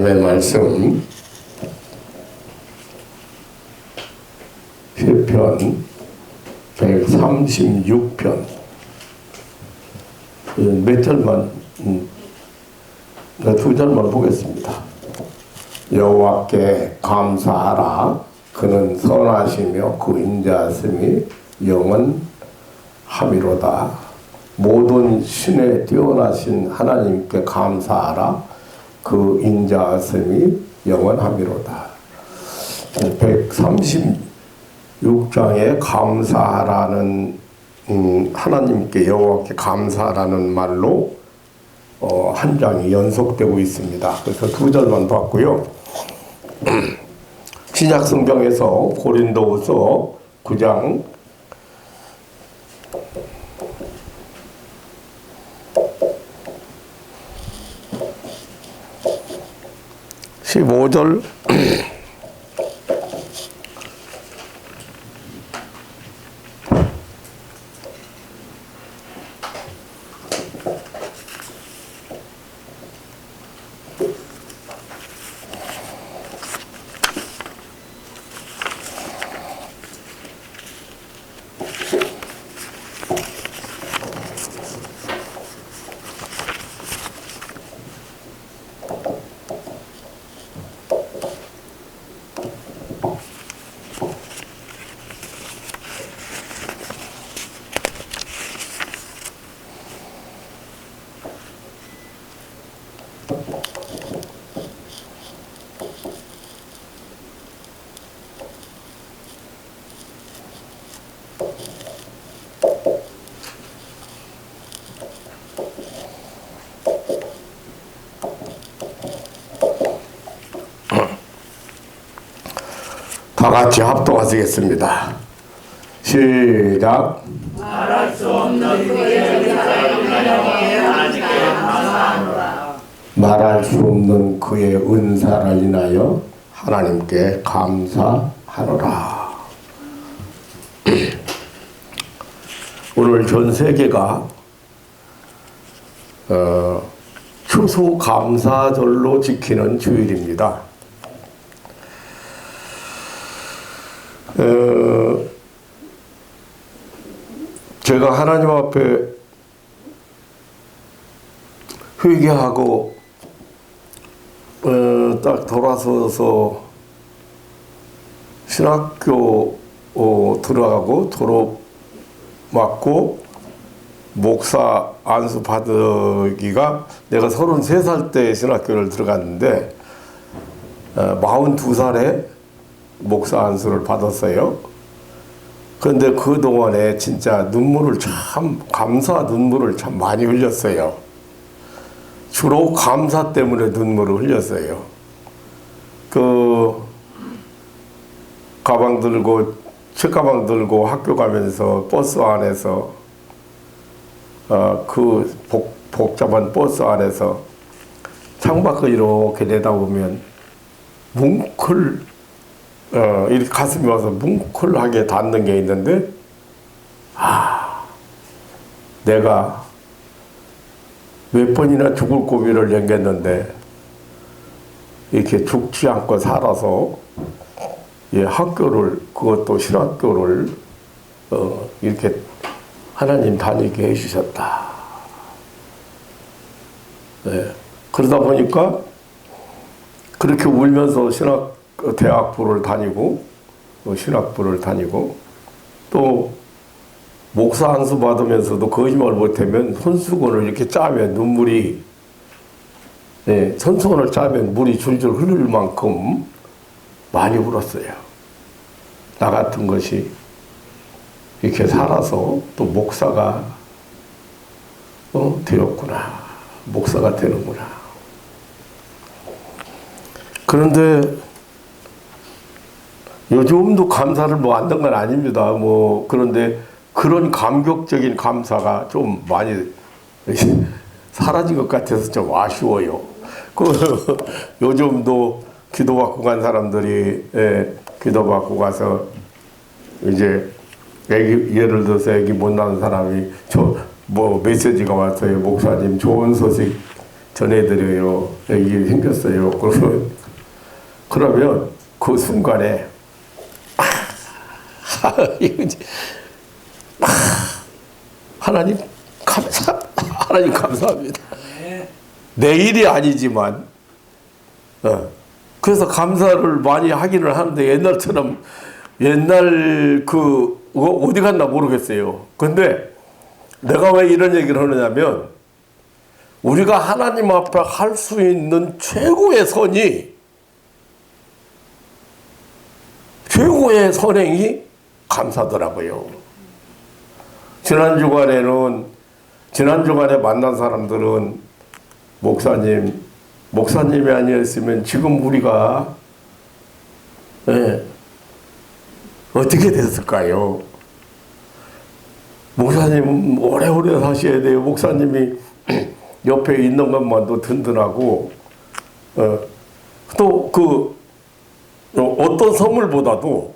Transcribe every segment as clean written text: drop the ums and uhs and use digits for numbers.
하나님의 말씀 시편 136편 몇 절만 두 절만 보겠습니다. 여호와께 감사하라. 그는 선하시며 그 인자하심이 영원하미로다. 모든 신에 뛰어나신 하나님께 감사하라. 그 인자하심이 영원하미로다. 136장에 감사하라는 하나님께 여호와께 감사라는 말로 한 장이 연속되고 있습니다. 그래서 두 절만 봤고요. 신약성경에서 고린도후서 9장 15절 다 같이 합독하시겠습니다. 시작. 말할 수 없는 그의 하나님께 감사하노라. 말할 수 없는 그의 은사를 인하여 하나님께 감사하노라. 오늘 전 세계가 추수감사절로 지키는 주일입니다. 제가 하나님 앞에 회개하고 딱 돌아서서 신학교 들어가고 졸업 맞고 목사 안수 받기가 내가 33살 때 신학교를 들어갔는데 42살에 목사 안수를 받았어요. 그런데 그동안에 진짜 눈물을 감사 눈물을 참 많이 흘렸어요. 주로 감사 때문에 눈물을 흘렸어요. 가방 들고, 책가방 들고 학교 가면서 버스 안에서, 복잡한 버스 안에서 창밖을 이렇게 내다보면 이렇게 가슴이 와서 뭉클하게 닿는 게 있는데, 내가 몇 번이나 죽을 고비를 넘겼는데, 이렇게 죽지 않고 살아서, 그것도 신학교를, 이렇게 하나님 다니게 해주셨다. 네. 그러다 보니까, 그렇게 울면서 대학부를 다니고 신학부를 다니고 또 목사 안수 받으면서도 거짓말 못하면 손수건을 이렇게 짜면 눈물이 손수건을 짜면 물이 줄줄 흐를 만큼 많이 울었어요. 나 같은 것이 이렇게 살아서 또 목사가 되었구나. 목사가 되는구나. 그런데 요즘도 감사를 안 한 건 아닙니다. 그런데 그런 감격적인 감사가 좀 많이 사라진 것 같아서 좀 아쉬워요. 요즘도 기도받고 간 사람들이, 기도받고 가서 이제 예를 들어서 애기 못 낳은 사람이 메시지가 왔어요. 목사님 좋은 소식 전해드려요. 이게 생겼어요. 그러면 그 순간에 하나님 감사합니다. 내일이 아니지만 그래서 감사를 많이 하기는 하는데 옛날처럼 옛날 어디 갔나 모르겠어요. 근데 내가 왜 이런 얘기를 하느냐면 우리가 하나님 앞에 할 수 있는 최고의 선행이 감사더라고요. 지난 주간에 만난 사람들은 목사님이 아니었으면 지금 우리가 어떻게 됐을까요? 목사님 오래오래 사셔야 돼요. 목사님이 옆에 있는 것만도 든든하고 또 어떤 선물보다도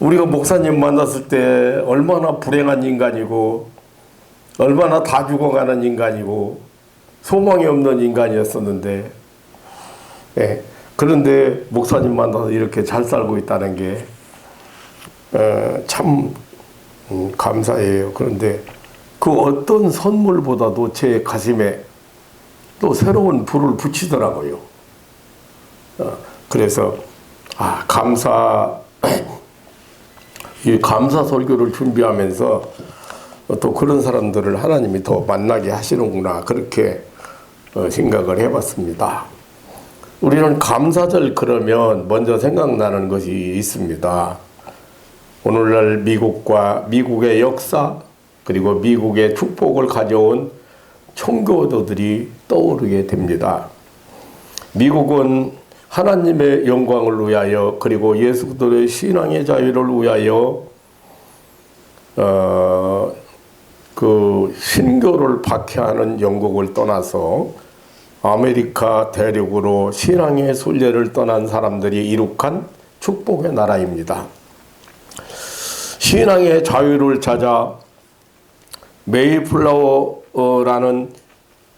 우리가 목사님 만났을 때 얼마나 불행한 인간이고 얼마나 다 죽어가는 인간이고 소망이 없는 인간이었었는데 그런데 목사님 만나서 이렇게 잘 살고 있다는 게 참 감사해요. 그런데 그 어떤 선물보다도 제 가슴에 또 새로운 불을 붙이더라고요. 그래서 이 감사 설교를 준비하면서 또 그런 사람들을 하나님이 더 만나게 하시는구나 그렇게 생각을 해봤습니다. 우리는 감사절 그러면 먼저 생각나는 것이 있습니다. 오늘날 미국의 역사 그리고 미국의 축복을 가져온 청교도들이 떠오르게 됩니다. 미국은 하나님의 영광을 위하여 그리고 예수 그리스도의 신앙의 자유를 위하여 그 신교를 박해하는 영국을 떠나서 아메리카 대륙으로 신앙의 순례를 떠난 사람들이 이룩한 축복의 나라입니다. 신앙의 자유를 찾아 메이플라워라는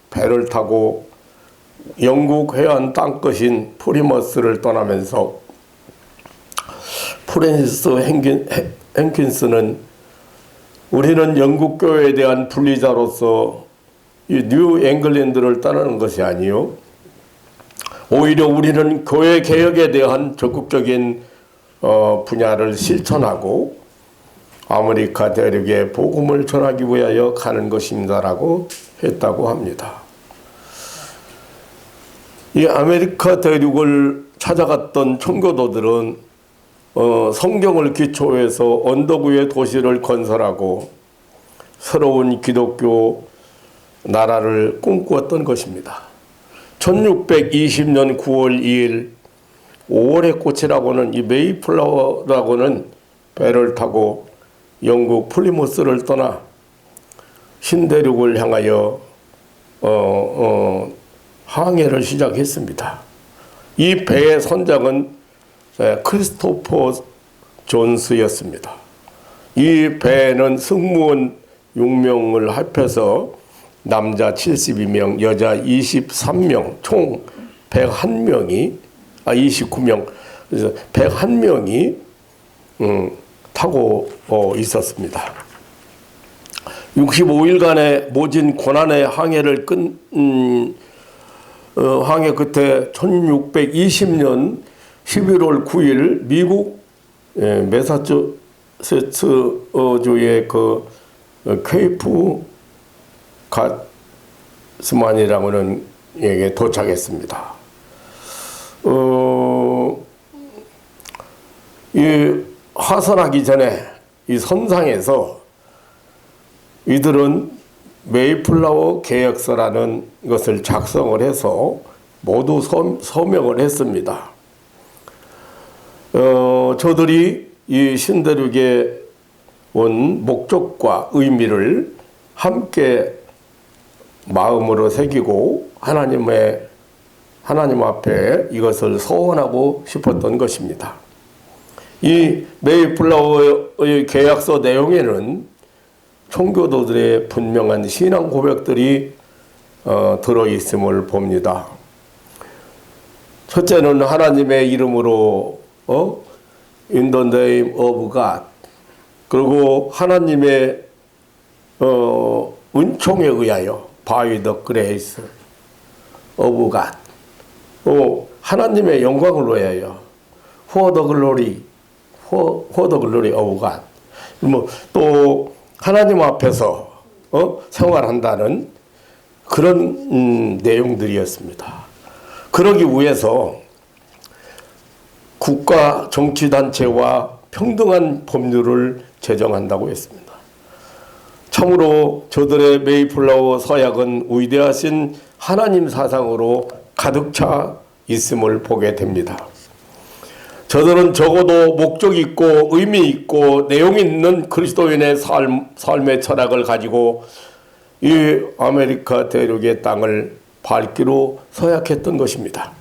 배를 타고 영국 해안 땅끝인 프리머스를 떠나면서 프랜시스 헨킨스는 우리는 영국 교회에 대한 분리자로서 이 뉴 잉글랜드를 떠나는 것이 아니요 오히려 우리는 교회 개혁에 대한 적극적인 분야를 실천하고 아메리카 대륙에 복음을 전하기 위하여 가는 것입니다라고 했다고 합니다. 이 아메리카 대륙을 찾아갔던 청교도들은 성경을 기초해서 언덕 위에 도시를 건설하고 새로운 기독교 나라를 꿈꾸었던 것입니다. 1620년 9월 2일 5월의 꽃이라고는 이 메이플라워라고는 배를 타고 영국 플리무스를 떠나 신대륙을 향하여 항해를 시작했습니다. 이 배의 선장은 크리스토퍼 존스였습니다. 이 배는 승무원 6명을 합해서 남자 72명, 여자 23명, 총 29명, 그래서 101명이 타고 있었습니다. 65일간의 모진 고난의 항해를 항해 끝에 1620년 11월 9일 미국 매사추세츠주의 그 케이프 가스만이라고는 에게 도착했습니다. 이 하선하기 전에 이 선상에서 이들은 메이플라워 계약서라는 것을 작성을 해서 모두 서명을 했습니다. 저들이 이 신대륙에 온 목적과 의미를 함께 마음으로 새기고 하나님 앞에 이것을 서원하고 싶었던 것입니다. 이 메이플라워의 계약서 내용에는 청교도들의 분명한 신앙 고백들이 들어있음을 봅니다. 첫째는 하나님의 이름으로 In the name of God, 그리고 하나님의 은총에 의하여 By the grace of God, 하나님의 영광을 위하여 For the glory of God, 또 하나님 앞에서 생활한다는 그런 내용들이었습니다. 그러기 위해서 국가 정치단체와 평등한 법률을 제정한다고 했습니다. 참으로 저들의 메이플라워 서약은 위대하신 하나님 사상으로 가득 차 있음을 보게 됩니다. 저들은 적어도 목적 있고 의미 있고 내용 있는 그리스도인의 삶의 철학을 가지고 이 아메리카 대륙의 땅을 밟기로 서약했던 것입니다.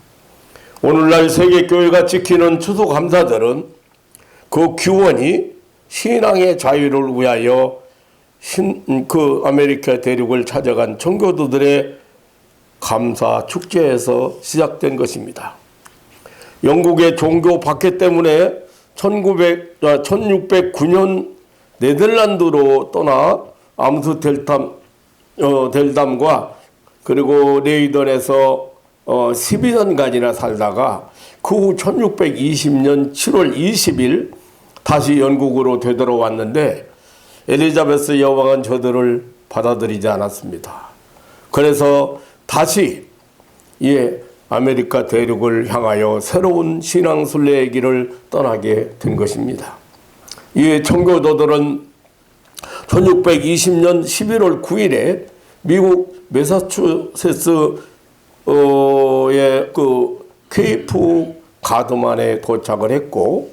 오늘날 세계교회가 지키는 추수감사절은 그 규원이 신앙의 자유를 위하여 그 아메리카 대륙을 찾아간 청교도들의 감사 축제에서 시작된 것입니다. 영국의 종교 박해 때문에 1609년 네덜란드로 떠나 암스테르담과 그리고 레이던에서 12년간이나 살다가 그 후 1620년 7월 20일 다시 영국으로 되돌아왔는데 엘리자베스 여왕은 저들을 받아들이지 않았습니다. 그래서 다시 아메리카 대륙을 향하여 새로운 신앙 순례의 길을 떠나게 된 것입니다. 이 청교도들은 1620년 11월 9일에 미국 매사추세츠의 그 케이프 가드만에 도착을 했고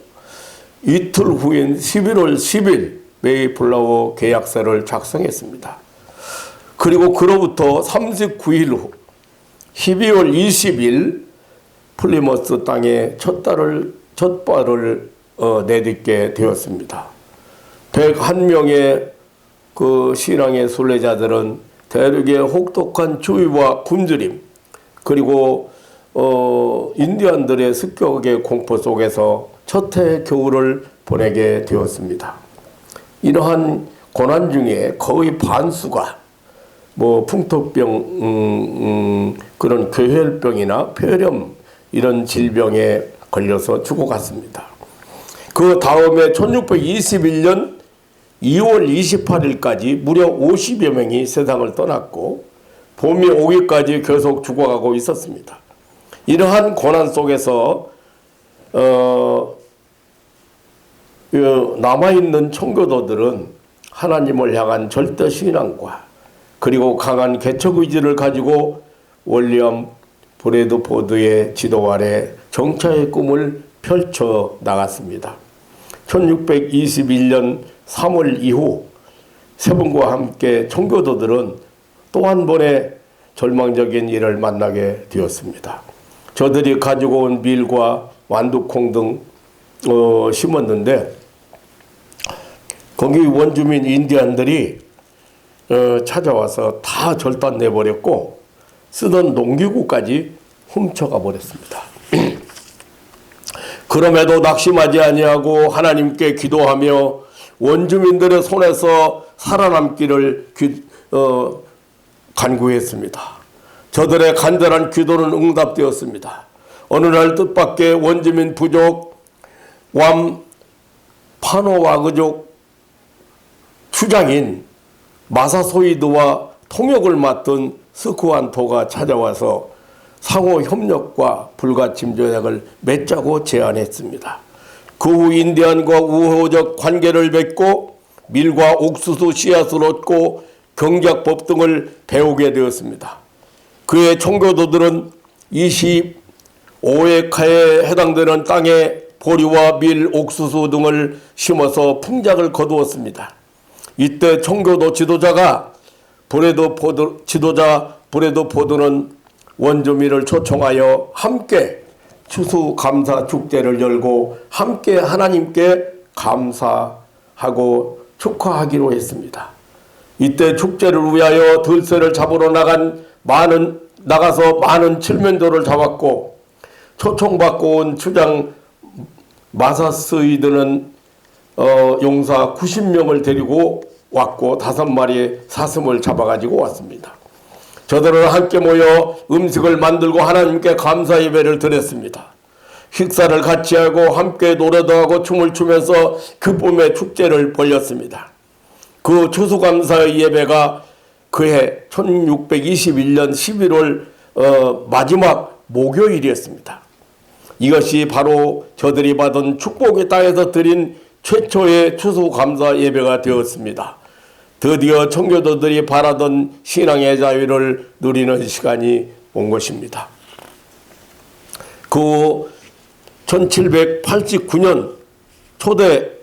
이틀 후인 11월 10일 메이플라워 계약서를 작성했습니다. 그리고 그로부터 39일 후 12월 20일 플리머스 땅에 첫 발을 내딛게 되었습니다. 101명의 그 신앙의 순례자들은 대륙의 혹독한 추위와 굶주림 그리고 인디언들의 습격의 공포 속에서 첫 해의 겨울을 보내게 되었습니다. 이러한 고난 중에 거의 반수가 풍토병, 그런 괴혈병이나 폐렴 이런 질병에 걸려서 죽어갔습니다. 그 다음에 1621년 2월 28일까지 무려 50여 명이 세상을 떠났고 봄이 오기까지 계속 죽어가고 있었습니다. 이러한 고난 속에서 남아있는 청교도들은 하나님을 향한 절대 신앙과 그리고 강한 개척 의지를 가지고 윌리엄 브래드포드의 지도 아래 정차의 꿈을 펼쳐 나갔습니다. 1621년 3월 이후 세분과 함께 청교도들은 또 한 번의 절망적인 일을 만나게 되었습니다. 저들이 가지고 온 밀과 완두콩 등 심었는데 거기 원주민 인디언들이 찾아와서 다 절단내버렸고 쓰던 농기구까지 훔쳐가 버렸습니다. 그럼에도 낙심하지 아니하고 하나님께 기도하며 원주민들의 손에서 살아남기를 간구했습니다. 저들의 간절한 기도는 응답되었습니다. 어느 날 뜻밖의 원주민 부족 파노와그족 추장인 마사소이드와 통역을 맡은 스쿠안토가 찾아와서 상호 협력과 불가침 조약을 맺자고 제안했습니다. 그 후 인디안과 우호적 관계를 맺고 밀과 옥수수 씨앗을 얻고 경작법 등을 배우게 되었습니다. 그의 청교도들은 25에카에 해당되는 땅에 보리와 밀, 옥수수 등을 심어서 풍작을 거두었습니다. 이때 청교도 지도자 브래드포드는 원주민을 초청하여 함께 추수감사 축제를 열고 함께 하나님께 감사하고 축하하기로 했습니다. 이때 축제를 위하여 들새를 잡으러 나가서 많은 칠면조를 잡았고, 초청받고 온 추장 마사스이드는 용사 90명을 데리고 왔고 5마리의 사슴을 잡아가지고 왔습니다. 저들은 함께 모여 음식을 만들고 하나님께 감사 예배를 드렸습니다. 식사를 같이 하고 함께 노래도 하고 춤을 추면서 기쁨의 축제를 벌였습니다. 그 추수감사 예배가 그해 1621년 11월 마지막 목요일이었습니다. 이것이 바로 저들이 받은 축복의 땅에서 드린 최초의 추수감사 예배가 되었습니다. 드디어 청교도들이 바라던 신앙의 자유를 누리는 시간이 온 것입니다. 그 1789년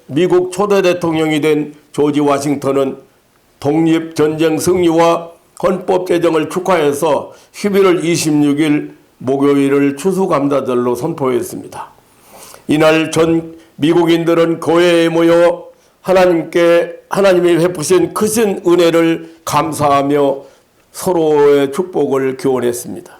미국 초대 대통령이 된 조지 워싱턴은 독립전쟁 승리와 헌법 제정을 축하해서 11월 26일 목요일을 추수감사절로 선포했습니다. 이날 전 미국인들은 교회에 모여 하나님이 베푸신 크신 은혜를 감사하며 서로의 축복을 기원했습니다.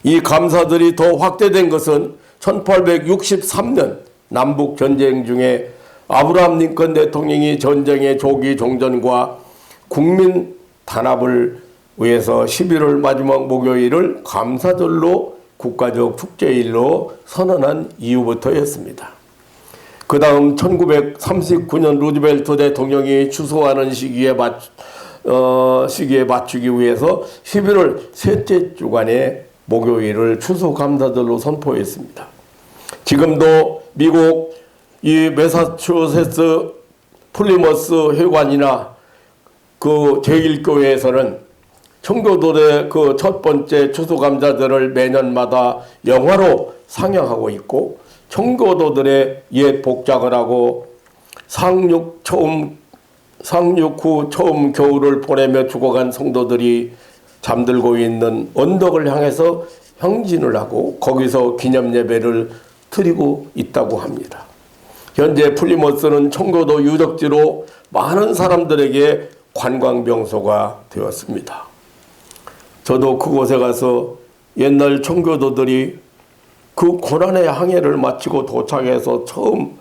이 감사들이 더 확대된 것은 1863년 남북전쟁 중에 아브라함 링컨 대통령이 전쟁의 조기 종전과 국민 단합을 위해서 11월 마지막 목요일을 감사절로 국가적 축제일로 선언한 이후부터였습니다. 그 다음 1939년 루즈벨트 대통령이 추수하는 시기에 맞추기 위해서 11월 셋째 주간에 목요일을 추수감사절로 선포했습니다. 지금도 미국 이 매사추세츠 플리머스 회관이나 그 제1교회에서는 청교도의 그 첫 번째 추수감사절을 매년마다 영화로 상영하고 있고, 청교도들의 옛 복장을 하고 상륙 후 처음 겨울을 보내며 죽어간 성도들이 잠들고 있는 언덕을 향해서 행진을 하고 거기서 기념 예배를 드리고 있다고 합니다. 현재 플리머스는 청교도 유적지로 많은 사람들에게 관광명소가 되었습니다. 저도 그곳에 가서 옛날 청교도들이 그 고난의 항해를 마치고 도착해서 처음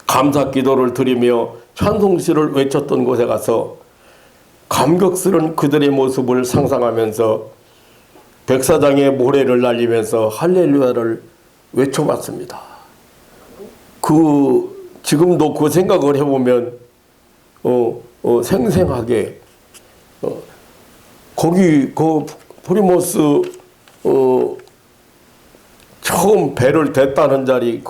감사 기도를 드리며 찬송시를 외쳤던 곳에 가서 감격스러운 그들의 모습을 상상하면서 백사장의 모래를 날리면서 할렐루야를 외쳐봤습니다. 지금도 그 생각을 해보면 생생하게 거기 그 프리모스 처음 배를 댔다는 자리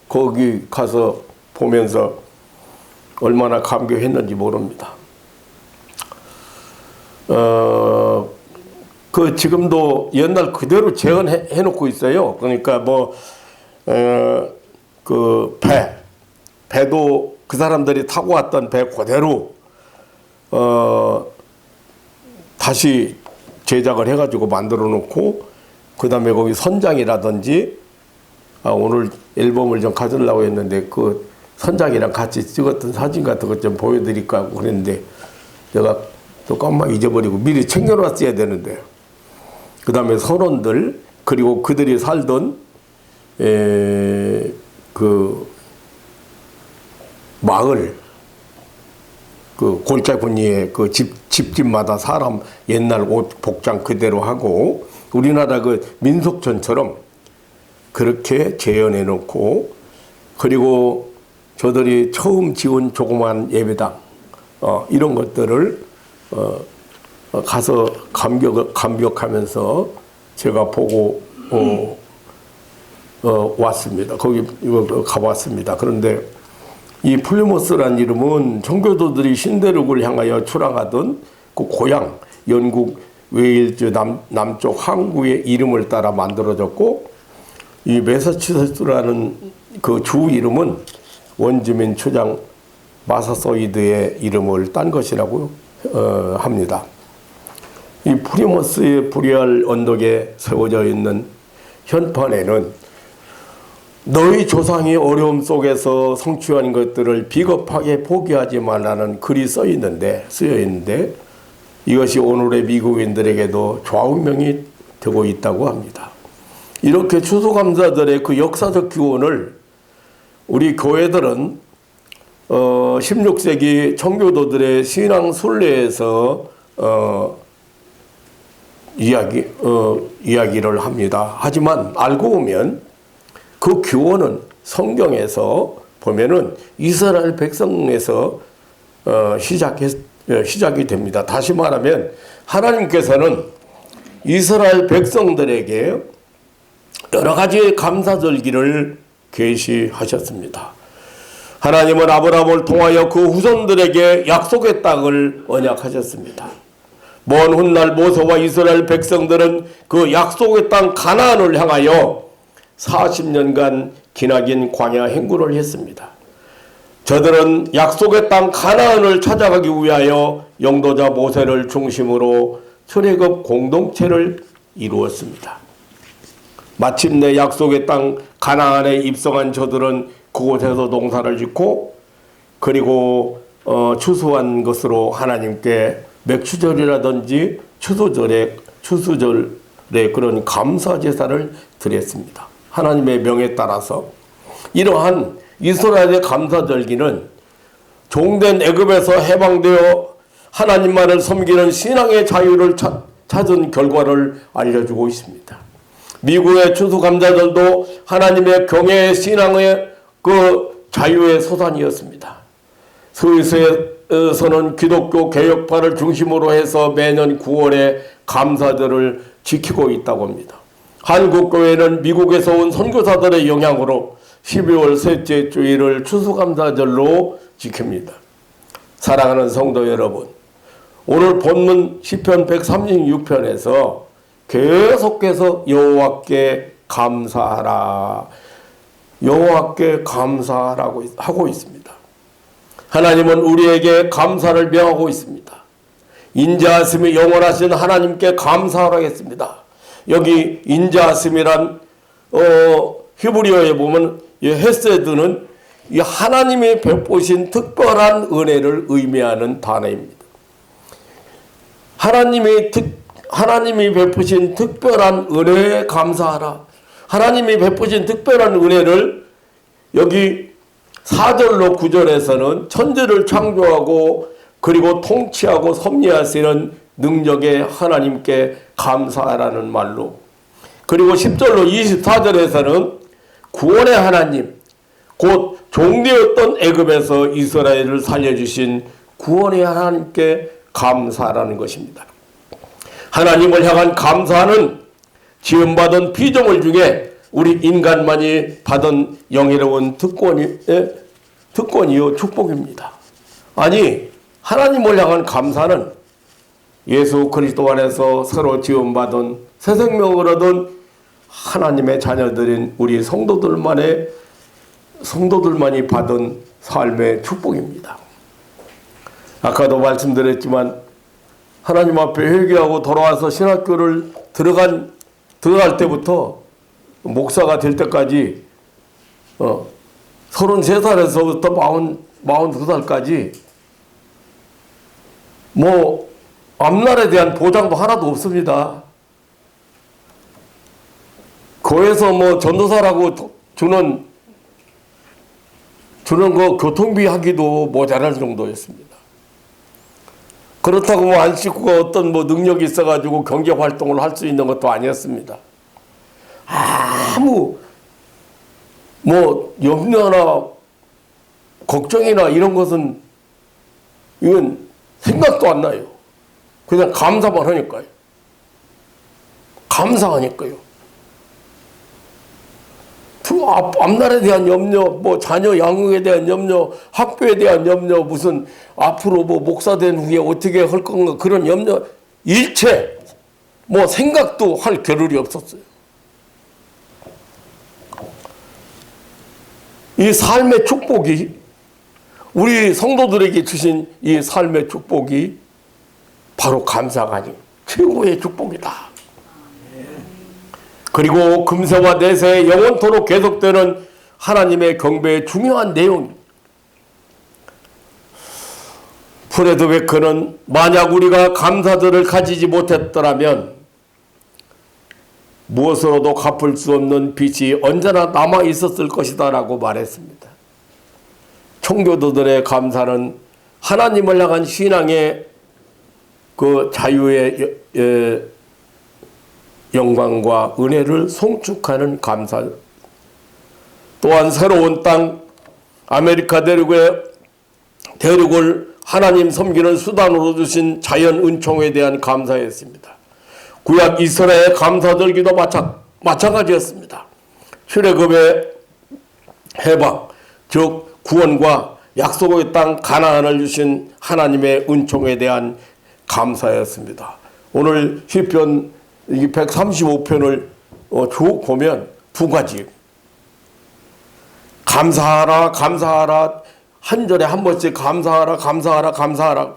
거기 가서 보면서 얼마나 감격했는지 모릅니다. 지금도 옛날 그대로 재현해 놓고 있어요. 그러니까 배도 그 사람들이 타고 왔던 배 그대로 다시 제작을 해가지고 만들어 놓고, 그 다음에 거기 선장이라든지, 오늘 앨범을 좀 가져오려고 했는데 그 선장이랑 같이 찍었던 사진 같은 것 좀 보여드릴까 하고 그랬는데 제가 또 깜빡 잊어버리고 미리 챙겨놨어야 되는데, 그 다음에 선원들, 그리고 그들이 살던 그 마을, 그 골짜구니에 그 집집마다 사람 옛날 옷 복장 그대로 하고, 우리나라 그 민속촌처럼 그렇게 재현해 놓고, 그리고 저들이 처음 지은 조그만 예배당 이런 것들을 가서 감격하면서 제가 보고 왔습니다. 거기 가봤습니다. 그런데 이 플리머스란 이름은 청교도들이 신대륙을 향하여 출항하던 그 고향 영국 웨일즈 남쪽 항구의 이름을 따라 만들어졌고, 이 매사추세츠라는 그 주 이름은 원주민 추장 마사소이드의 이름을 딴 것이라고 합니다. 이 프리머스의 브리알 언덕에 세워져 있는 현판에는 너희 조상이 어려움 속에서 성취한 것들을 비겁하게 포기하지 말라는 글이 쓰여 있는데 이것이 오늘의 미국인들에게도 좌우명이 되고 있다고 합니다. 이렇게 추수감사절의 그 역사적 교훈을 우리 교회들은 16세기 청교도들의 신앙 순례에서 이야기를 합니다. 하지만 알고 보면 그 교훈은 성경에서 보면은 이스라엘 백성에서 시작이 됩니다. 다시 말하면 하나님께서는 이스라엘 백성들에게 여러 가지 감사절기를 계시하셨습니다. 하나님은 아브라함을 통하여 그 후손들에게 약속의 땅을 언약하셨습니다. 먼 훗날 모세와 이스라엘 백성들은 그 약속의 땅 가나안을 향하여 40년간 기나긴 광야 행군을 했습니다. 저들은 약속의 땅 가나안을 찾아가기 위하여 영도자 모세를 중심으로 출애굽 공동체를 이루었습니다. 마침내 약속의 땅 가나안에 입성한 저들은 그곳에서 농사를 짓고 그리고 추수한 것으로 하나님께 맥추절이라든지 추수절에 그런 감사 제사를 드렸습니다. 하나님의 명에 따라서 이러한 이스라엘의 감사절기는 종된 애굽에서 해방되어 하나님만을 섬기는 신앙의 자유를 찾은 결과를 알려주고 있습니다. 미국의 추수감사절도 하나님의 경외의 신앙의 그 자유의 소산이었습니다. 스위스에서는 기독교 개혁파를 중심으로 해서 매년 9월에 감사절을 지키고 있다고 합니다. 한국교회는 미국에서 온 선교사들의 영향으로 12월 셋째 주일을 추수감사절로 지킵니다. 사랑하는 성도 여러분, 오늘 본문 시편 136편에서 계속해서 여호와께 감사하라, 여호와께 감사하라고 하고 있습니다. 하나님은 우리에게 감사를 명하고 있습니다. 인자하심이 영원하신 하나님께 감사하라고 했습니다. 여기 인자하심이란 히브리어에 보면 이 헤세드는 이 하나님이 베푸신 특별한 은혜를 의미하는 단어입니다. 하나님이 베푸신 특별한 은혜에 감사하라. 하나님이 베푸신 특별한 은혜를 여기 4절로 9절에서는 천지를 창조하고 그리고 통치하고 섭리하시는 능력의 하나님께 감사하라는 말로, 그리고 10절로 24절에서는 구원의 하나님, 곧 종되었던 애굽에서 이스라엘을 살려주신 구원의 하나님께 감사하라는 것입니다. 하나님을 향한 감사는 지음받은 피조물 중에 우리 인간만이 받은 영예로운 특권이요 축복입니다. 아니, 하나님을 향한 감사는 예수 그리스도 안에서 새로 지음받은 새 생명을 얻은 하나님의 자녀들인 우리 성도들만이 받은 삶의 축복입니다. 아까도 말씀드렸지만 하나님 앞에 회개하고 돌아와서 신학교를 들어갈 때부터 목사가 될 때까지 33살에서부터 42살까지 뭐 앞날에 대한 보장도 하나도 없습니다. 교회에서 뭐 전도사라고 주는 거 교통비 하기도 모자랄 정도였습니다. 그렇다고 뭐 안 씻고가 어떤 뭐 능력이 있어가지고 경제 활동을 할 수 있는 것도 아니었습니다. 아무 뭐 염려나 걱정이나 이런 것은 이건 생각도 안 나요. 그냥 감사만 하니까요. 감사하니까요. 앞날에 대한 염려, 뭐 자녀 양육에 대한 염려, 학교에 대한 염려, 무슨 앞으로 뭐 목사 된 후에 어떻게 할 건가 그런 염려 일체 뭐 생각도 할 겨를이 없었어요. 이 삶의 축복이, 우리 성도들에게 주신 이 삶의 축복이 바로 감사가 아닌 최고의 축복이다. 그리고 금세와 내세 영원토록 계속되는 하나님의 경배의 중요한 내용입니다. 프레드 베커는 만약 우리가 감사들을 가지지 못했더라면 무엇으로도 갚을 수 없는 빚이 언제나 남아 있었을 것이다 라고 말했습니다. 청교도들의 감사는 하나님을 향한 신앙의 그 자유의 영광과 은혜를 송축하는 감사. 또한 새로운 땅 아메리카 대륙을 하나님 섬기는 수단으로 주신 자연 은총에 대한 감사였습니다. 구약 이스라엘의 감사절기도 마찬가지였습니다. 출애굽의 해방, 즉 구원과 약속의 땅 가나안을 주신 하나님의 은총에 대한 감사였습니다. 오늘 시편 135편을 쭉 보면 두 가지, 감사하라 감사하라, 한 절에 한 번씩 감사하라 감사하라 감사하라.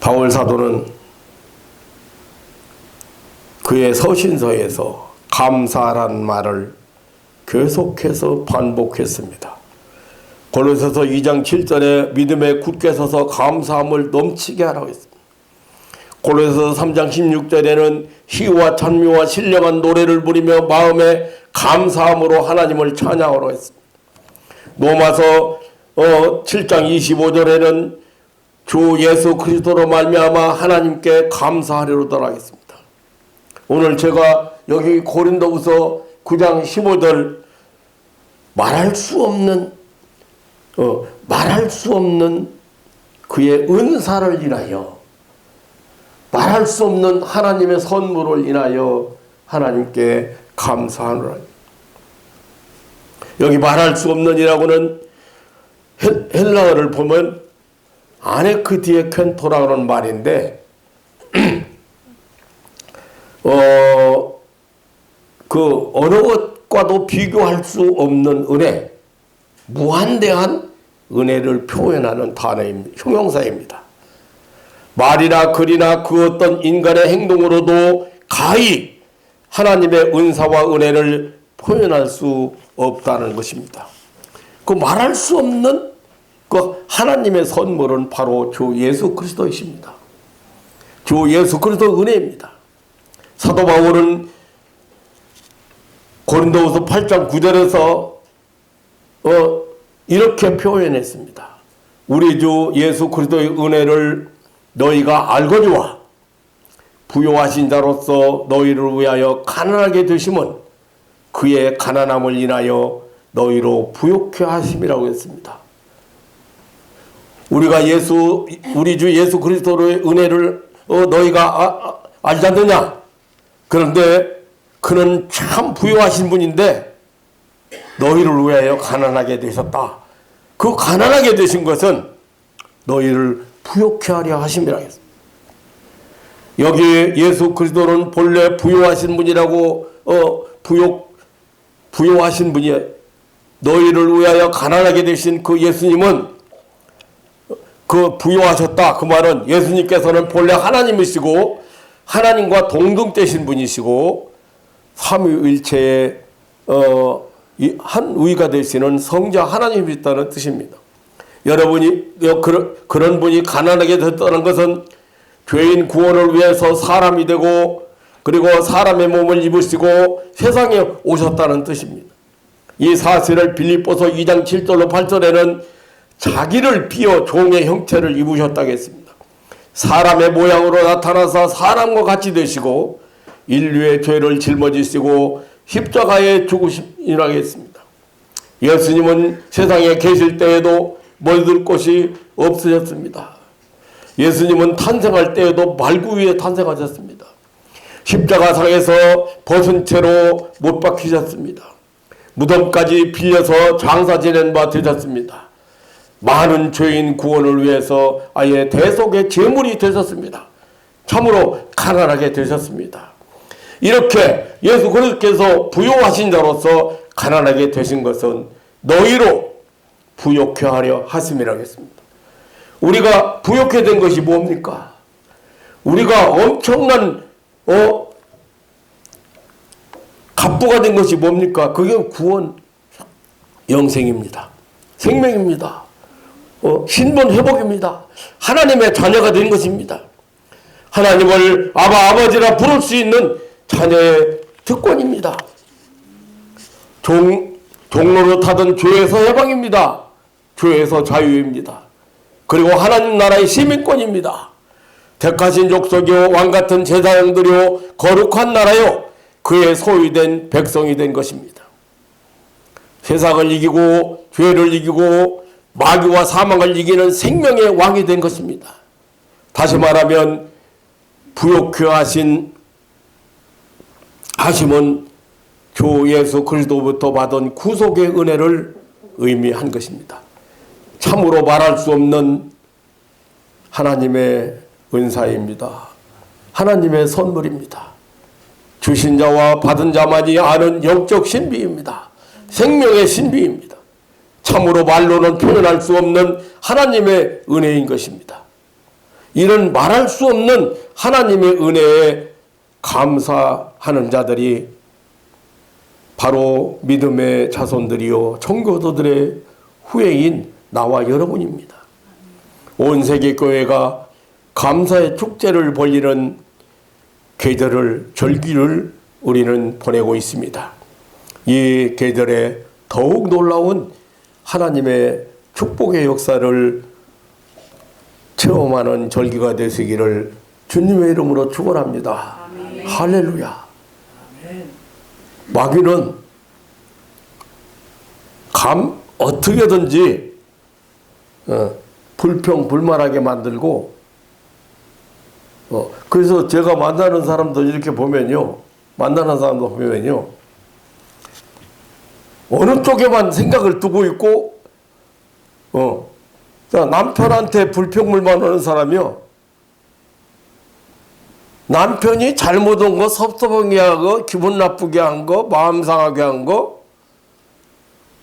바울 사도는 그의 서신서에서 감사라는 말을 계속해서 반복했습니다. 골로새서 2장 7절에 믿음에 굳게 서서 감사함을 넘치게 하라고 했습니다. 골로새서 3장 16절에는 희와 찬미와 신령한 노래를 부리며 마음에 감사함으로 하나님을 찬양하라고 했습니다. 로마서 7장 25절에는 주 예수 그리스도로 말미암아 하나님께 감사하리로다 하겠습니다. 오늘 제가 여기 고린도후서 9장 15절 말할 수 없는 그의 은사를 인하여, 말할 수 없는 하나님의 선물을 인하여 하나님께 감사하노라. 여기 말할 수 없는이라고는 헬라어를 보면 아네크디에켄토라는 말인데 그 어느 것과도 비교할 수 없는 은혜, 무한대한 은혜를 표현하는 단어입니다. 형용사입니다. 말이나 글이나 그 어떤 인간의 행동으로도 가히 하나님의 은사와 은혜를 표현할 수 없다는 것입니다. 그 말할 수 없는 그 하나님의 선물은 바로 주 예수 그리스도이십니다. 주 예수 그리스도 은혜입니다. 사도 바울은 고린도후서 8장 9절에서 이렇게 표현했습니다. 우리 주 예수 그리스도의 은혜를 너희가 알거니와 부요하신 자로서 너희를 위하여 가난하게 되심은 그의 가난함을 인하여 너희로 부요케 하심이라고 했습니다. 우리가 우리 주 예수 그리스도의 은혜를 너희가 알지 않느냐? 그런데 그는 참 부요하신 분인데 너희를 위하여 가난하게 되셨다. 그 가난하게 되신 것은 너희를 부요케 하려 하심이라 했습니다. 여기 예수 그리스도는 본래 부요하신 분이라고 부요하신 분이에요. 너희를 위하여 가난하게 되신 그 예수님은 그 부요하셨다. 그 말은 예수님께서는 본래 하나님이시고 하나님과 동등되신 분이시고 삼위일체의 한 위가 되시는 성자 하나님이시다는 뜻입니다. 여러분이 그런 분이 가난하게 됐다는 것은 죄인 구원을 위해서 사람이 되고 그리고 사람의 몸을 입으시고 세상에 오셨다는 뜻입니다. 이 사실을 빌립보서 2장 7절로 8절에는 자기를 비어 종의 형체를 입으셨다고 했습니다. 사람의 모양으로 나타나서 사람과 같이 되시고 인류의 죄를 짊어지시고 십자가에 죽으시라고 했습니다. 예수님은 세상에 계실 때에도 먹을 곳이 없으셨습니다. 예수님은 탄생할 때에도 말구 위에 탄생하셨습니다. 십자가상에서 벗은 채로 못 박히셨습니다. 무덤까지 빌려서 장사 지낸 바 되셨습니다. 많은 죄인 구원을 위해서 아예 대속의 제물이 되셨습니다. 참으로 가난하게 되셨습니다. 이렇게 예수 그리스도께서 부요하신 자로서 가난하게 되신 것은 너희로 부요케 하려 하심이라고 했습니다. 우리가 부요케 된 것이 뭡니까? 우리가 엄청난 갑부가 된 것이 뭡니까? 그게 구원, 영생입니다. 생명입니다. 신분 회복입니다. 하나님의 자녀가 된 것입니다. 하나님을 아버지라 부를 수 있는 자녀의 특권입니다. 종로로 타던 죄에서 해방입니다. 죄에서 자유입니다. 그리고 하나님 나라의 시민권입니다. 택하신 족속이요 왕같은 제사장들이요 거룩한 나라요 그의 소유된 백성이 된 것입니다. 세상을 이기고 죄를 이기고 마귀와 사망을 이기는 생명의 왕이 된 것입니다. 다시 말하면 부욕케 하심은 주 예수 그리스도부터 받은 구속의 은혜를 의미한 것입니다. 참으로 말할 수 없는 하나님의 은사입니다. 하나님의 선물입니다. 주신 자와 받은 자만이 아는 영적 신비입니다. 생명의 신비입니다. 참으로 말로는 표현할 수 없는 하나님의 은혜인 것입니다. 이런 말할 수 없는 하나님의 은혜에 감사하는 자들이 바로 믿음의 자손들이요 청교도들의 후예인 나와 여러분입니다. 온 세계 교회가 감사의 축제를 벌이는 계절을 절기를 우리는 보내고 있습니다. 이 계절에 더욱 놀라운 하나님의 축복의 역사를 체험하는 절기가 되시기를 주님의 이름으로 축원합니다. 할렐루야. 마귀는 어떻게든지 불평불만하게 만들고 그래서 제가 만나는 사람들 이렇게 보면요. 어느 쪽에만 생각을 두고 있고 남편한테 불평불만 하는 사람이요. 남편이 잘못한 거, 섭섭하게 한 거, 기분 나쁘게 한 거, 마음 상하게 한 거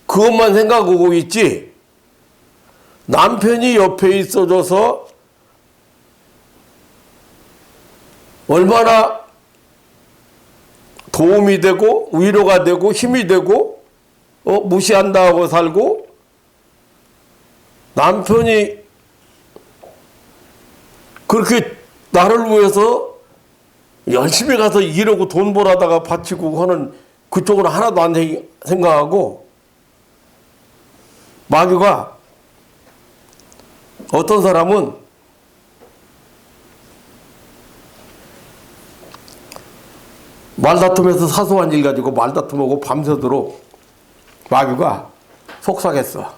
그것만 생각하고 있지 남편이 옆에 있어줘서 얼마나 도움이 되고 위로가 되고 힘이 되고 무시한다 하고 살고 남편이 그렇게 나를 위해서 열심히 가서 일하고 돈 벌어다가 바치고 하는 그쪽은 하나도 안 생각하고 마귀가 어떤 사람은 말다툼에서 사소한 일 가지고 말다툼하고 밤새도록 마귀가 속상했어.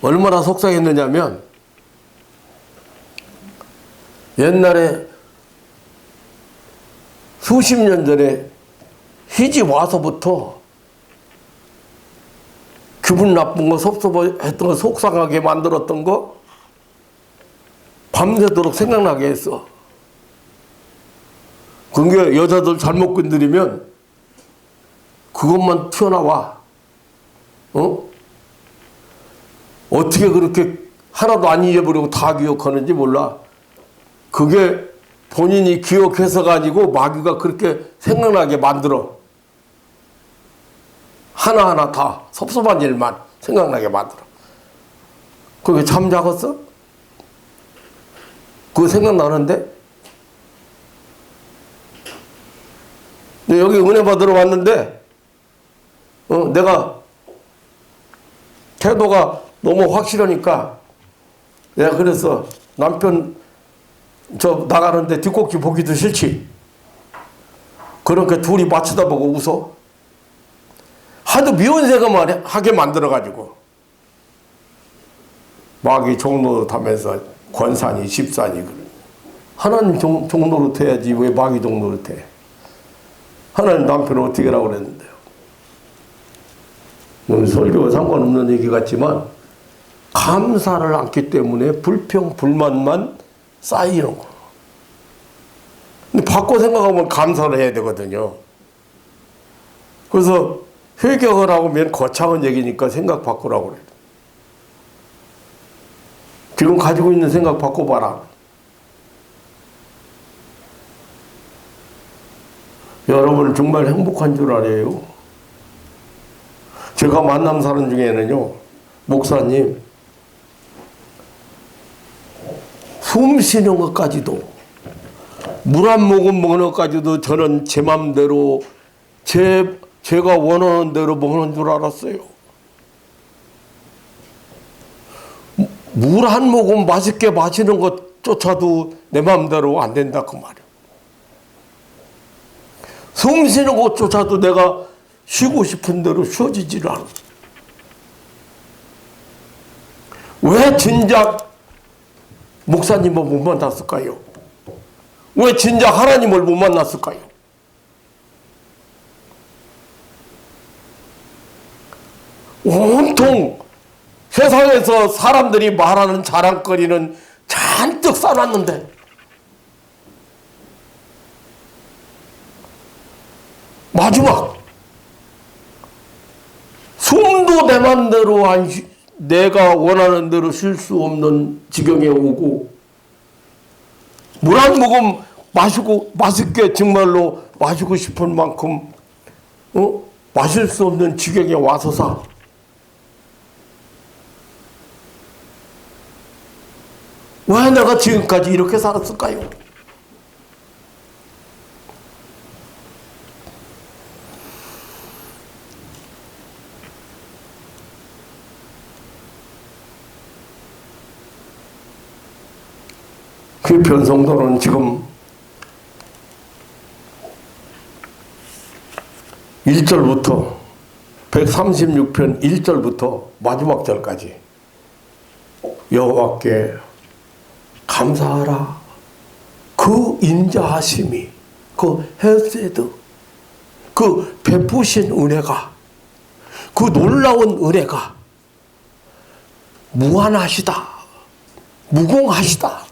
얼마나 속상했느냐면 옛날에 수십 년 전에 시집 와서부터 기분 나쁜 거 섭섭했던 거 속상하게 만들었던 거 밤새도록 생각나게 했어. 그게 여자들 잘못 건드리면 그것만 튀어나와. 어떻게 그렇게 하나도 안 잊어버리고 다 기억하는지 몰라. 그게 본인이 기억해서가 아니고 마귀가 그렇게 생각나게 만들어. 하나하나 다 섭섭한 일만 생각나게 만들어. 그게 잠자겠어? 그거 생각나는데? 여기 은혜 받으러 왔는데 내가 태도가 너무 확실하니까 내가 그래서 남편 저 나가는데 뒷꼭지 보기도 싫지. 그렇게 둘이 맞춰다보고 웃어. 하도 미운 생각만 하게 만들어가지고 마귀 종노릇 하면서 권산이 집산이 그래. 하나님 종노릇 해야지 왜 마귀 종노릇 해. 하나님 남편을 어떻게 하라고 그랬는데요. 설교와 상관없는 얘기 같지만 감사를 않기 때문에 불평 불만만 쌓이는 거. 근데 바꿔 생각하면 감사를 해야 되거든요. 그래서 회개를 하고 면 거창한 얘기니까 생각 바꾸라고 그래요. 지금 가지고 있는 생각 바꿔봐라. 여러분 정말 행복한 줄 알아요. 제가 만난 사람 중에는요, 목사님, 숨 쉬는 것까지도, 물 한 모금 먹는 것까지도 저는 제 맘대로, 제가 원하는 대로 먹는 줄 알았어요. 물 한 모금 맛있게 마시는 것조차도 내 맘대로 안 된다 그 말이야. 숨 쉬는 것조차도 내가 쉬고 싶은 대로 쉬어지질 않아. 왜 진작 목사님을 못 만났을까요? 왜 진작 하나님을 못 만났을까요? 온통 세상에서 사람들이 말하는 자랑거리는 잔뜩 쌓아놨는데 마지막 숨도 내 맘대로 내가 원하는 대로 쉴 수 없는 지경에 오고 물 한 모금 마시고 맛있게 정말로 마시고 싶은 만큼 마실 수 없는 지경에 와서서 왜 내가 지금까지 이렇게 살았을까요? 그 변성도는 지금 1절부터 136편 1절부터 마지막 절까지 여호와께 감사하라. 그 인자하심이, 그 헤세드, 그 베푸신 은혜가, 그 놀라운 은혜가 무한하시다, 무궁하시다.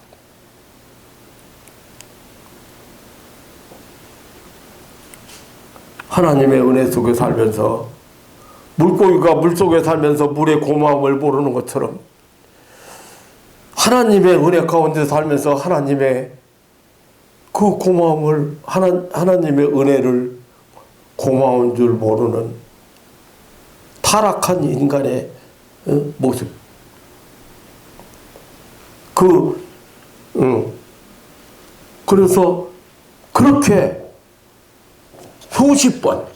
하나님의 은혜 속에 살면서 물고기가 물속에 살면서 물의 고마움을 모르는 것처럼 하나님의 은혜 가운데 살면서 하나님의 그 고마움을 하나님의 은혜를 고마운 줄 모르는 타락한 인간의 모습. 그래서 그렇게 수십 번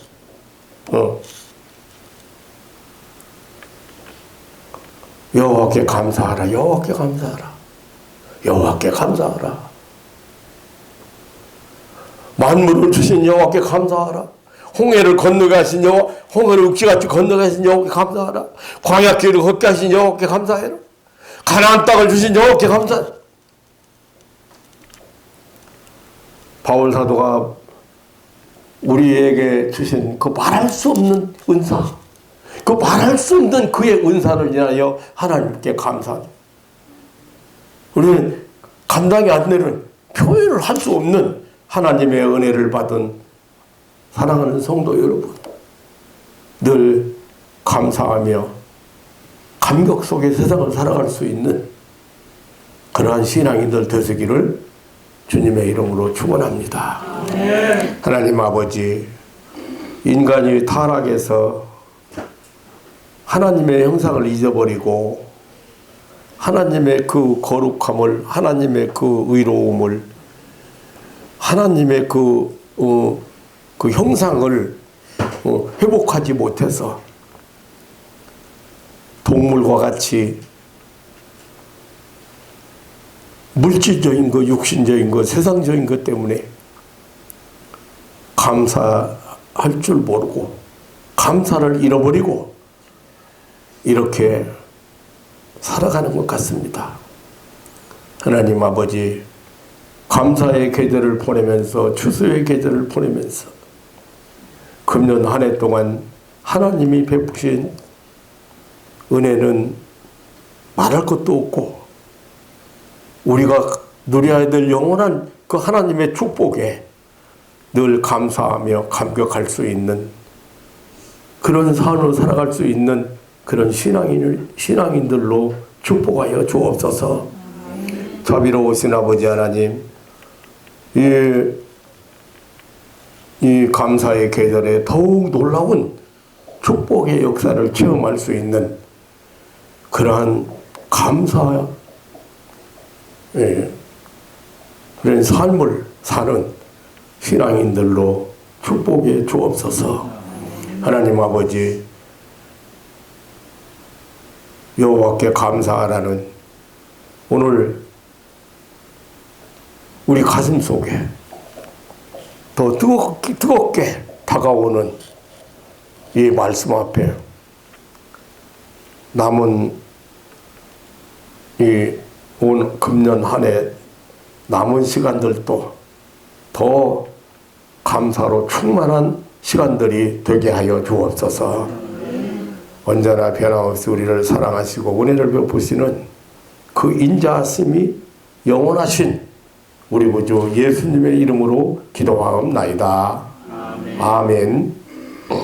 여호와께 감사하라, 여호와께 감사하라, 여호와께 감사하라. 만물을 주신 여호와께 감사하라. 홍해를 건너게 하신 여호와, 홍해를 욱지같이 건너게 하신 여호와께 감사하라. 광야길을 걷게 하신 여호와께 감사해라. 가나안 땅을 주신 여호와께 감사해라. 바울 사도가 우리에게 주신 그 말할 수 없는 은사, 그 말할 수 없는 그의 은사를 인하여 하나님께 감사하죠. 우리는 감당이 안 되는, 표현을 할 수 없는 하나님의 은혜를 받은 사랑하는 성도 여러분, 늘 감사하며 감격 속에 세상을 살아갈 수 있는 그러한 신앙이 늘 되시기를 주님의 이름으로 축원합니다. 하나님 아버지, 인간이 타락해서 하나님의 형상을 잊어버리고 하나님의 그 거룩함을, 하나님의 그 의로움을, 하나님의 그 형상을 회복하지 못해서 동물과 같이 물질적인 것, 육신적인 것, 세상적인 것 때문에 감사할 줄 모르고 감사를 잃어버리고 이렇게 살아가는 것 같습니다. 하나님 아버지, 감사의 계절을 보내면서, 추수의 계절을 보내면서 금년 한 해 동안 하나님이 베푸신 은혜는 말할 것도 없고 우리가 누려야 될 영원한 그 하나님의 축복에 늘 감사하며 감격할 수 있는 그런 삶으로 살아갈 수 있는 그런 신앙인들로 축복하여 주옵소서. 자비로우신 아버지 하나님, 이 감사의 계절에 더욱 놀라운 축복의 역사를 체험할 수 있는 그러한 감사, 그런 삶을 사는 신앙인들로 축복해 주옵소서. 하나님 아버지, 여호와께 감사하라는 오늘 우리 가슴 속에 더 뜨겁게 다가오는 이 말씀 앞에 남은 이 온 금년 한 해 남은 시간들도 더 감사로 충만한 시간들이 되게 하여 주옵소서. 언제나 변함없이 우리를 사랑하시고 은혜를 베푸시는 그 인자하심이 영원하신 우리 구주 예수님의 이름으로 기도하옵나이다. 아멘.